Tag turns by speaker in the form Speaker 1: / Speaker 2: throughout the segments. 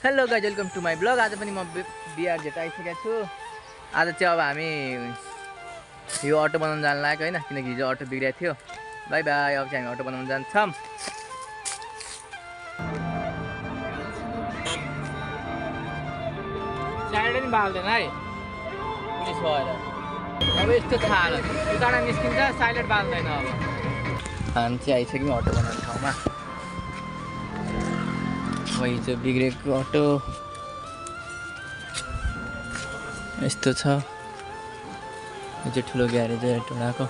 Speaker 1: Hello guys welcome to my blog. आज पनि म बिहार जेट आइसकेको छु। आज चाहिँ अब हामी यो अटो बनाउन जान लाग्यो होइन, किनकि हिजो अटो बिग्रेको थियो। बाई बाई, अब चाहिँ हामी अटो बनाउन जान्छौँ। साइड नि बाल्दैन है पुलिस भएर। अब यस्तो छ हालत, उताबाट निस्किन्छ साइलेन्ट बाल्दैन। अब हामी चाहिँ आइसक्यौँ अटो बनाउने ठाउँमा। अब हिजो बिग्रेको अटो यस्तो छ। यो चाहिँ ठुलो ग्यारेज हो टोडाको।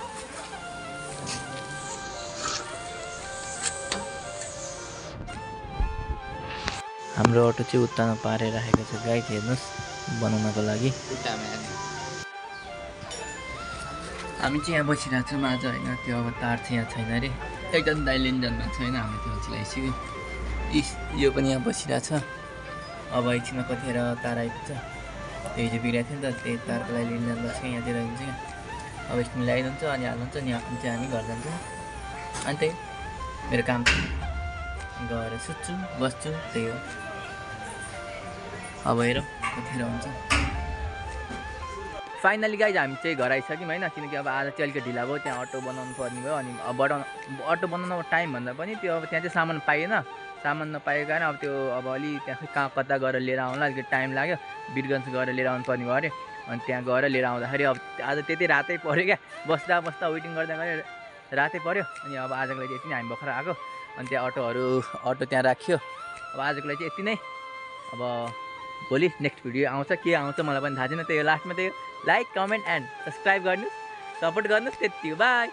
Speaker 1: हाम्रो अटो चाहिँ उत्तानो पारेर राखेको छ गाइड, हेर्नुहोस् बनाउनको लागि। हामी चाहिँ यहाँ बसिरहेको छौँ आज होइन। त्यो अब तार चाहिँ यहाँ छैन अरे, एकदम दाइलिन जन्म छैन। हामी त्यो चिलाइसक्यो। यो पनि यहाँ बसिरहेको छ। अब एकछिनमा कतिखेर तार आइपुग्छ। त्यो हिजो बिग्रेको थियो नि त, त्यही तारको लागि लिन जानु छ यहाँतिर हुन्छ क्या। अब यस्तो मिलाइदिन्छ अनि हाल्नुहुन्छ नि, चाहिँ हामी घर जान्छौँ। अनि त्यही मेरो काम गएर सुत्छु बस्छु, त्यही हो। अब हेरौँ कतिखेर हुन्छ। फाइनली गाइज हामी चाहिँ घर आइसक्यौँ होइन, किनकि अब आज चाहिँ अलिकति ढिला भयो। त्यहाँ अटो बनाउनु पर्ने भयो। अनि अब अटो बनाउनुको टाइम भन्दा पनि त्यो अब त्यहाँ चाहिँ सामान पाइएन। सामान नपाएको कारण अब त्यो अब अलि त्यहाँ कहाँ कता गएर लिएर आउनुलाई अलिकति टाइम लाग्यो। वीरगन्ज गएर लिएर आउनु पर्ने भयो अरे। अनि त्यहाँ गएर लिएर आउँदाखेरि अब आज त्यति रातै पऱ्यो क्या। बस्दा वेटिङ गर्दा रातै पऱ्यो। अनि अब आजको लागि यति नै, हामी भर्खर आएको। अनि त्यहाँ अटो त्यहाँ राख्यो। अब आजको लागि चाहिँ यति नै। अब भोलि नेक्स्ट भिडियो आउँछ, के आउँछ मलाई पनि थाहा छैन। त्यही हो, लास्टमा त्यही लाइक कमेन्ट एन्ड सब्सक्राइब गर्नुहोस्, सपोर्ट गर्नुहोस्, त्यति हो। बाई।